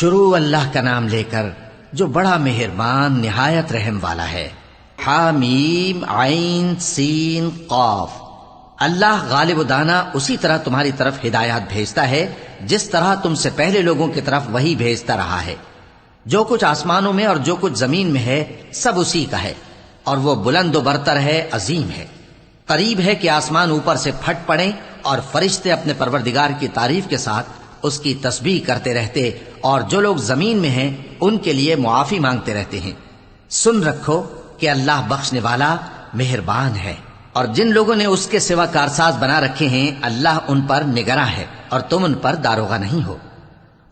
شروع اللہ کا نام لے کر جو بڑا مہربان نہایت رحم والا ہے۔ حامیم عین سین قاف۔ اللہ غالب و دانا اسی طرح تمہاری طرف ہدایات بھیجتا ہے جس طرح تم سے پہلے لوگوں کی طرف وہی بھیجتا رہا ہے۔ جو کچھ آسمانوں میں اور جو کچھ زمین میں ہے سب اسی کا ہے، اور وہ بلند و برتر ہے، عظیم ہے۔ قریب ہے کہ آسمان اوپر سے پھٹ پڑیں اور فرشتے اپنے پروردگار کی تعریف کے ساتھ اس کی تسبیح کرتے رہتے، اور جو لوگ زمین میں ہیں ان کے لیے معافی مانگتے رہتے ہیں۔ سن رکھو کہ اللہ بخشنے والا مہربان ہے، اور جن لوگوں نے اس کے سوا کارساز بنا رکھے ہیں اللہ ان پر نگراں ہے اور تم ان پر داروغہ نہیں ہو۔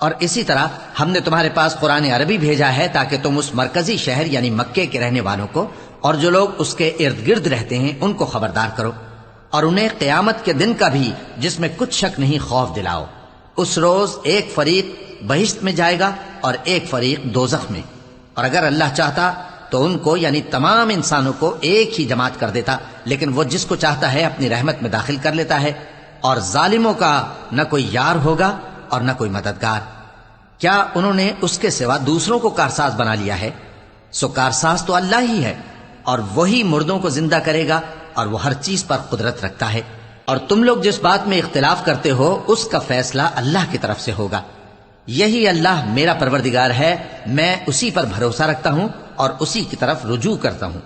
اور اسی طرح ہم نے تمہارے پاس قرآن عربی بھیجا ہے تاکہ تم اس مرکزی شہر یعنی مکے کے رہنے والوں کو اور جو لوگ اس کے ارد گرد رہتے ہیں ان کو خبردار کرو، اور انہیں قیامت کے دن کا بھی جس میں کچھ شک نہیں خوف دلاؤ۔ اس روز ایک فریق بہشت میں جائے گا اور ایک فریق دوزخ میں، اور اگر اللہ چاہتا تو ان کو یعنی تمام انسانوں کو ایک ہی جماعت کر دیتا، لیکن وہ جس کو چاہتا ہے اپنی رحمت میں داخل کر لیتا ہے، اور ظالموں کا نہ کوئی یار ہوگا اور نہ کوئی مددگار۔ کیا انہوں نے اس کے سوا دوسروں کو کارساز بنا لیا ہے؟ سو کارساز تو اللہ ہی ہے، اور وہی مردوں کو زندہ کرے گا، اور وہ ہر چیز پر قدرت رکھتا ہے۔ اور تم لوگ جس بات میں اختلاف کرتے ہو اس کا فیصلہ اللہ کی طرف سے ہوگا۔ یہی اللہ میرا پروردگار ہے، میں اسی پر بھروسہ رکھتا ہوں اور اسی کی طرف رجوع کرتا ہوں۔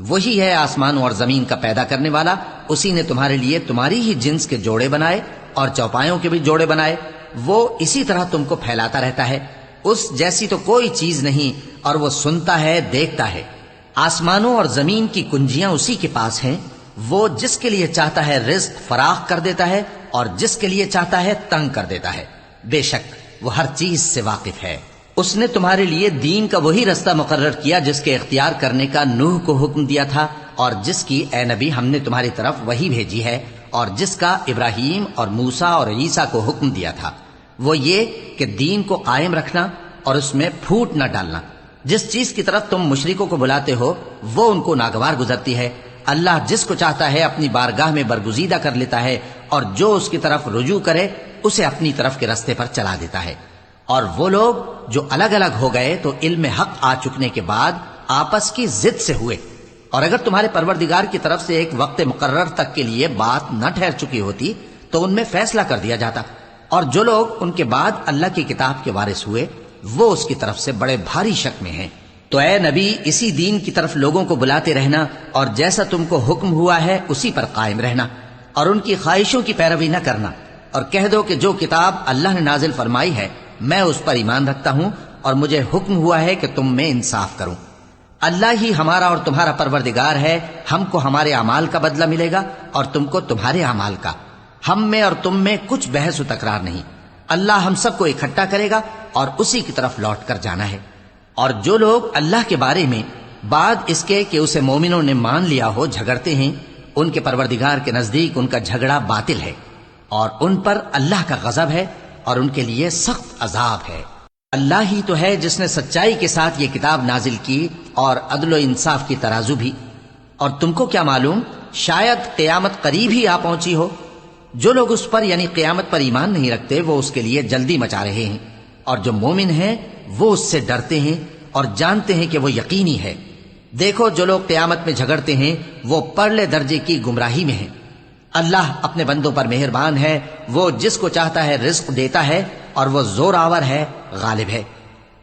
وہی ہے آسمانوں اور زمین کا پیدا کرنے والا، اسی نے تمہارے لیے تمہاری ہی جنس کے جوڑے بنائے اور چوپایوں کے بھی جوڑے بنائے۔ وہ اسی طرح تم کو پھیلاتا رہتا ہے، اس جیسی تو کوئی چیز نہیں، اور وہ سنتا ہے، دیکھتا ہے۔ آسمانوں اور زمین کی کنجیاں اسی کے پاس ہیں، وہ جس کے لیے چاہتا ہے رزق فراخ کر دیتا ہے اور جس کے لیے چاہتا ہے تنگ کر دیتا ہے۔ بے شک وہ ہر چیز سے واقف ہے۔ اس نے تمہارے لیے دین کا وہی رستہ مقرر کیا جس کے اختیار کرنے کا نوح کو حکم دیا تھا، اور جس کی اے نبی ہم نے تمہاری طرف وہی بھیجی ہے، اور جس کا ابراہیم اور موسیٰ اور عیسیٰ کو حکم دیا تھا، وہ یہ کہ دین کو قائم رکھنا اور اس میں پھوٹ نہ ڈالنا۔ جس چیز کی طرف تم مشرکوں کو بلاتے ہو وہ ان کو ناگوار گزرتی ہے۔ اللہ جس کو چاہتا ہے اپنی بارگاہ میں برگزیدہ کر لیتا ہے، اور جو اس کی طرف رجوع کرے اسے اپنی طرف کے رستے پر چلا دیتا ہے۔ اور وہ لوگ جو الگ الگ ہو گئے تو علم حق آ چکنے کے بعد آپس کی ضد سے ہوئے، اور اگر تمہارے پروردگار کی طرف سے ایک وقت مقرر تک کے لیے بات نہ ٹھہر چکی ہوتی تو ان میں فیصلہ کر دیا جاتا، اور جو لوگ ان کے بعد اللہ کی کتاب کے وارث ہوئے وہ اس کی طرف سے بڑے بھاری شک میں ہیں۔ تو اے نبی اسی دین کی طرف لوگوں کو بلاتے رہنا، اور جیسا تم کو حکم ہوا ہے اسی پر قائم رہنا، اور ان کی خواہشوں کی پیروی نہ کرنا، اور کہہ دو کہ جو کتاب اللہ نے نازل فرمائی ہے میں اس پر ایمان رکھتا ہوں، اور مجھے حکم ہوا ہے کہ تم میں انصاف کروں۔ اللہ ہی ہمارا اور تمہارا پروردگار ہے، ہم کو ہمارے اعمال کا بدلہ ملے گا اور تم کو تمہارے اعمال کا۔ ہم میں اور تم میں کچھ بحث و تکرار نہیں، اللہ ہم سب کو اکٹھا کرے گا اور اسی کی طرف لوٹ کر جانا ہے۔ اور جو لوگ اللہ کے بارے میں بعد اس کے کہ اسے مومنوں نے مان لیا ہو جھگڑتے ہیں، ان کے پروردگار کے نزدیک ان کا جھگڑا باطل ہے، اور ان پر اللہ کا غضب ہے اور ان کے لیے سخت عذاب ہے۔ اللہ ہی تو ہے جس نے سچائی کے ساتھ یہ کتاب نازل کی اور عدل و انصاف کی ترازو بھی۔ اور تم کو کیا معلوم، شاید قیامت قریب ہی آ پہنچی ہو۔ جو لوگ اس پر یعنی قیامت پر ایمان نہیں رکھتے وہ اس کے لیے جلدی مچا رہے ہیں، اور جو مومن ہیں وہ اس سے ڈرتے ہیں اور جانتے ہیں کہ وہ یقینی ہے۔ دیکھو جو لوگ قیامت میں جھگڑتے ہیں وہ پرلے درجے کی گمراہی میں ہیں۔ اللہ اپنے بندوں پر مہربان ہے، وہ جس کو چاہتا ہے رزق دیتا ہے، اور وہ زور آور ہے، غالب ہے۔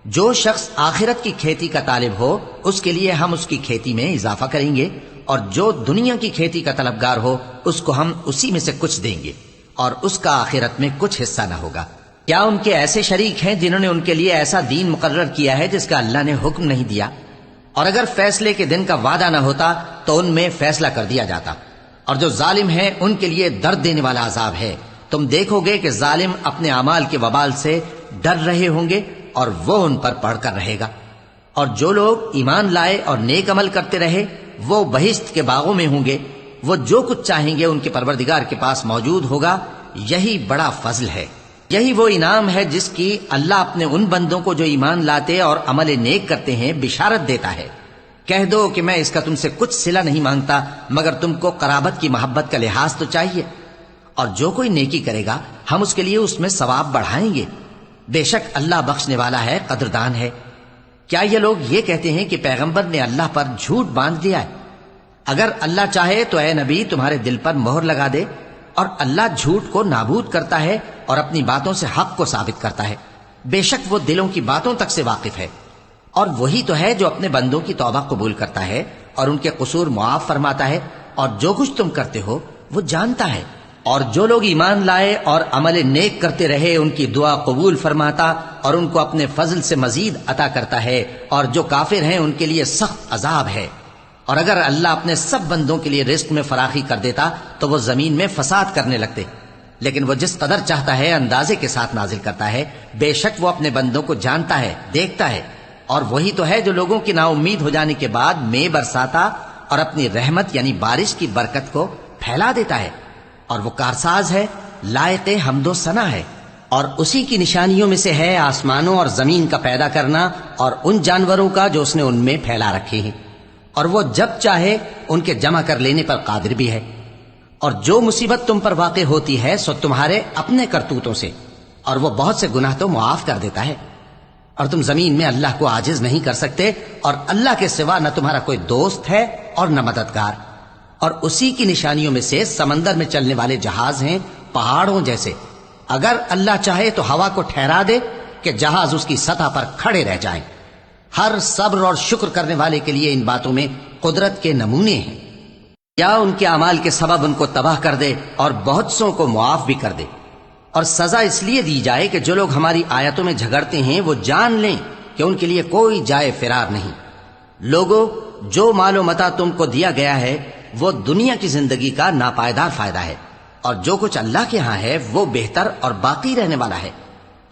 جو شخص آخرت کی کھیتی کا طالب ہو اس کے لیے ہم اس کی کھیتی میں اضافہ کریں گے، اور جو دنیا کی کھیتی کا طلبگار ہو اس کو ہم اسی میں سے کچھ دیں گے، اور اس کا آخرت میں کچھ حصہ نہ ہوگا۔ کیا ان کے ایسے شریک ہیں جنہوں نے ان کے لیے ایسا دین مقرر کیا ہے جس کا اللہ نے حکم نہیں دیا؟ اور اگر فیصلے کے دن کا وعدہ نہ ہوتا تو ان میں فیصلہ کر دیا جاتا۔ اور جو ظالم ہیں ان کے لیے درد دینے والا عذاب ہے۔ تم دیکھو گے کہ ظالم اپنے اعمال کے وبال سے ڈر رہے ہوں گے اور وہ ان پر پڑھ کر رہے گا۔ اور جو لوگ ایمان لائے اور نیک عمل کرتے رہے وہ بہشت کے باغوں میں ہوں گے، وہ جو کچھ چاہیں گے ان کے پروردگار کے پاس موجود ہوگا۔ یہی بڑا فضل ہے، یہی وہ انعام ہے جس کی اللہ اپنے ان بندوں کو جو ایمان لاتے اور عمل نیک کرتے ہیں بشارت دیتا ہے۔ کہہ دو کہ میں اس کا تم سے کچھ صلہ نہیں مانگتا مگر تم کو قرابت کی محبت کا لحاظ تو چاہیے، اور جو کوئی نیکی کرے گا ہم اس کے لیے اس میں ثواب بڑھائیں گے، بے شک اللہ بخشنے والا ہے، قدردان ہے۔ کیا یہ لوگ یہ کہتے ہیں کہ پیغمبر نے اللہ پر جھوٹ باندھ دیا ہے؟ اگر اللہ چاہے تو اے نبی تمہارے دل پر مہر لگا دے، اور اللہ جھوٹ کو نابود کرتا ہے اور اپنی باتوں سے حق کو ثابت کرتا ہے۔ بے شک وہ دلوں کی باتوں تک سے واقف ہے، اور وہی تو ہے جو اپنے بندوں کی توبہ قبول کرتا ہے اور ان کے قصور معاف فرماتا ہے، اور جو کچھ تم کرتے ہو وہ جانتا ہے۔ اور جو لوگ ایمان لائے اور عمل نیک کرتے رہے ان کی دعا قبول فرماتا اور ان کو اپنے فضل سے مزید عطا کرتا ہے، اور جو کافر ہیں ان کے لیے سخت عذاب ہے۔ اور اگر اللہ اپنے سب بندوں کے لیے رزق میں فراخی کر دیتا تو وہ زمین میں فساد کرنے لگتے، لیکن وہ جس قدر چاہتا ہے اندازے کے ساتھ نازل کرتا ہے۔ بے شک وہ اپنے بندوں کو جانتا ہے، دیکھتا ہے، اور وہی تو ہے جو لوگوں کی نا امید ہو جانے کے بعد میں برساتا اور اپنی رحمت یعنی بارش کی برکت کو پھیلا دیتا ہے، اور وہ کارساز ہے، لائق حمد و ثنا ہے۔ اور اسی کی نشانیوں میں سے ہے آسمانوں اور زمین کا پیدا کرنا اور ان جانوروں کا جو اس نے ان میں پھیلا رکھے ہیں، اور وہ جب چاہے ان کے جمع کر لینے پر قادر بھی ہے۔ اور جو مصیبت تم پر واقع ہوتی ہے سو تمہارے اپنے کرتوتوں سے، اور وہ بہت سے گناہ تو معاف کر دیتا ہے۔ اور تم زمین میں اللہ کو عاجز نہیں کر سکتے، اور اللہ کے سوا نہ تمہارا کوئی دوست ہے اور نہ مددگار۔ اور اسی کی نشانیوں میں سے سمندر میں چلنے والے جہاز ہیں، پہاڑوں جیسے۔ اگر اللہ چاہے تو ہوا کو ٹھہرا دے کہ جہاز اس کی سطح پر کھڑے رہ جائیں۔ ہر صبر اور شکر کرنے والے کے لیے ان باتوں میں قدرت کے نمونے ہیں۔ یا ان کے اعمال کے سبب ان کو تباہ کر دے اور بہت سوں کو معاف بھی کر دے۔ اور سزا اس لیے دی جائے کہ جو لوگ ہماری آیتوں میں جھگڑتے ہیں وہ جان لیں کہ ان کے لیے کوئی جائے فرار نہیں۔ لوگوں، جو مال و متاع تم کو دیا گیا ہے وہ دنیا کی زندگی کا ناپائیدار فائدہ ہے، اور جو کچھ اللہ کے ہاں ہے وہ بہتر اور باقی رہنے والا ہے،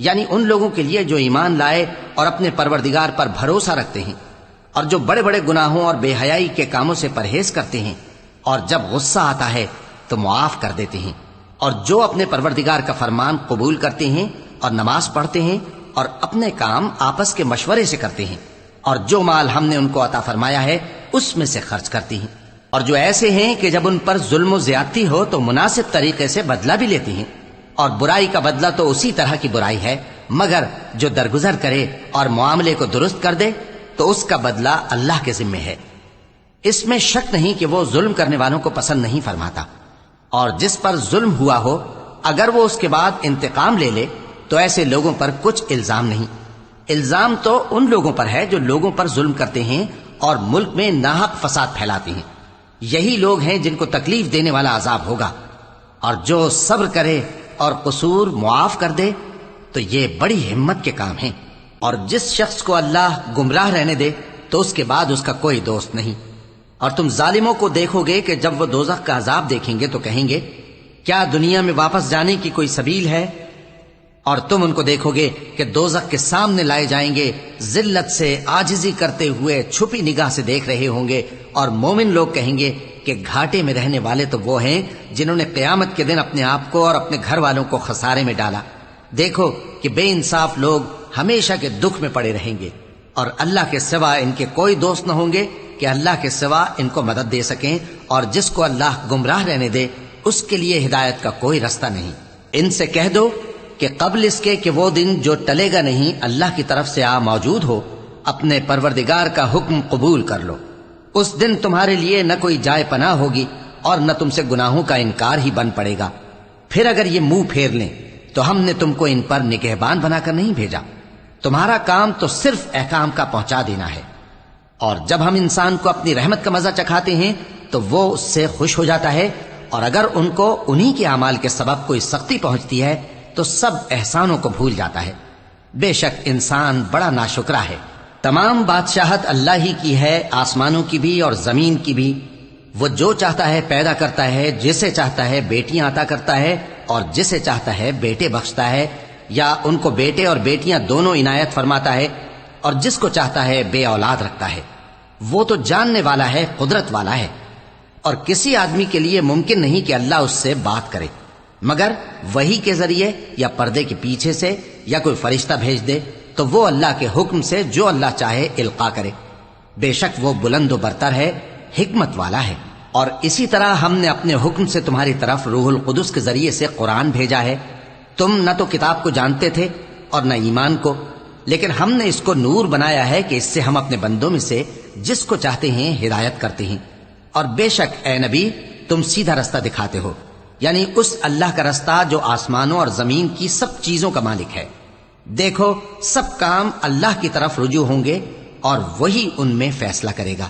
یعنی ان لوگوں کے لیے جو ایمان لائے اور اپنے پروردگار پر بھروسہ رکھتے ہیں، اور جو بڑے بڑے گناہوں اور بے حیائی کے کاموں سے پرہیز کرتے ہیں، اور جب غصہ آتا ہے تو معاف کر دیتے ہیں، اور جو اپنے پروردگار کا فرمان قبول کرتے ہیں اور نماز پڑھتے ہیں اور اپنے کام آپس کے مشورے سے کرتے ہیں، اور جو مال ہم نے ان کو عطا فرمایا ہے اس میں سے خرچ کرتے ہیں، اور جو ایسے ہیں کہ جب ان پر ظلم و زیادتی ہو تو مناسب طریقے سے بدلہ بھی لیتے ہیں، اور برائی کا بدلہ تو اسی طرح کی برائی ہے، مگر جو درگزر کرے اور معاملے کو درست کر دے تو اس کا بدلہ اللہ کے ذمے ہے۔ اس میں شک نہیں کہ وہ ظلم کرنے والوں کو پسند نہیں فرماتا، اور جس پر ظلم ہوا ہو اگر وہ اس کے بعد انتقام لے لے تو ایسے لوگوں پر کچھ الزام نہیں۔ الزام تو ان لوگوں پر ہے جو لوگوں پر ظلم کرتے ہیں اور ملک میں ناحق فساد پھیلاتے ہیں، یہی لوگ ہیں جن کو تکلیف دینے والا عذاب ہوگا۔ اور جو صبر کرے اور قصور معاف کر دے تو یہ بڑی ہمت کے کام ہیں۔ اور جس شخص کو اللہ گمراہ رہنے دے تو اس کے بعد اس کا کوئی دوست نہیں۔ اور تم ظالموں کو دیکھو گے کہ جب وہ دوزخ کا عذاب دیکھیں گے تو کہیں گے کیا دنیا میں واپس جانے کی کوئی سبیل ہے؟ اور تم ان کو دیکھو گے کہ دوزخ کے سامنے لائے جائیں گے، ذلت سے عاجزی کرتے ہوئے چھپی نگاہ سے دیکھ رہے ہوں گے، اور مومن لوگ کہیں گے کہ گھاٹے میں رہنے والے تو وہ ہیں جنہوں نے قیامت کے دن اپنے آپ کو اور اپنے گھر والوں کو خسارے میں ڈالا۔ دیکھو کہ بے انصاف لوگ ہمیشہ کے دکھ میں پڑے رہیں گے، اور اللہ کے سوا ان کے کوئی دوست نہ ہوں گے کہ اللہ کے سوا ان کو مدد دے سکیں، اور جس کو اللہ گمراہ رہنے دے اس کے لیے ہدایت کا کوئی رستہ نہیں۔ ان سے کہہ دو کہ قبل اس کے کہ وہ دن جو ٹلے گا نہیں اللہ کی طرف سے آ موجود ہو، اپنے پروردگار کا حکم قبول کر لو۔ اس دن تمہارے لیے نہ کوئی جائے پناہ ہوگی اور نہ تم سے گناہوں کا انکار ہی بن پڑے گا۔ پھر اگر یہ منہ پھیر لیں تو ہم نے تم کو ان پر نگہبان بنا کر نہیں بھیجا، تمہارا کام تو صرف احکام کا پہنچا دینا ہے۔ اور جب ہم انسان کو اپنی رحمت کا مزہ چکھاتے ہیں تو وہ اس سے خوش ہو جاتا ہے، اور اگر ان کو انہی کے اعمال کے سبب کوئی سختی پہنچتی ہے تو سب احسانوں کو بھول جاتا ہے۔ بے شک انسان بڑا ناشکرا ہے۔ تمام بادشاہت اللہ ہی کی ہے، آسمانوں کی بھی اور زمین کی بھی۔ وہ جو چاہتا ہے پیدا کرتا ہے، جسے چاہتا ہے بیٹیاں عطا کرتا ہے اور جسے چاہتا ہے بیٹے بخشتا ہے، یا ان کو بیٹے اور بیٹیاں دونوں عنایت فرماتا ہے، اور جس کو چاہتا ہے بے اولاد رکھتا ہے۔ وہ تو جاننے والا ہے، قدرت والا ہے، اور کسی آدمی کے لیے ممکن نہیں کہ اللہ اس سے بات کرے مگر وحی کے ذریعے یا پردے کے پیچھے سے، یا کوئی فرشتہ بھیج دے تو وہ اللہ کے حکم سے جو اللہ چاہے القا کرے۔ بے شک وہ بلند و برتر ہے، حکمت والا ہے۔ اور اسی طرح ہم نے اپنے حکم سے تمہاری طرف روح القدس کے ذریعے سے قرآن بھیجا ہے۔ تم نہ تو کتاب کو جانتے تھے اور نہ ایمان کو، لیکن ہم نے اس کو نور بنایا ہے کہ اس سے ہم اپنے بندوں میں سے جس کو چاہتے ہیں ہدایت کرتے ہیں، اور بے شک اے نبی تم سیدھا رستہ دکھاتے ہو، یعنی اس اللہ کا رستہ جو آسمانوں اور زمین کی سب چیزوں کا مالک ہے۔ دیکھو سب کام اللہ کی طرف رجوع ہوں گے اور وہی ان میں فیصلہ کرے گا۔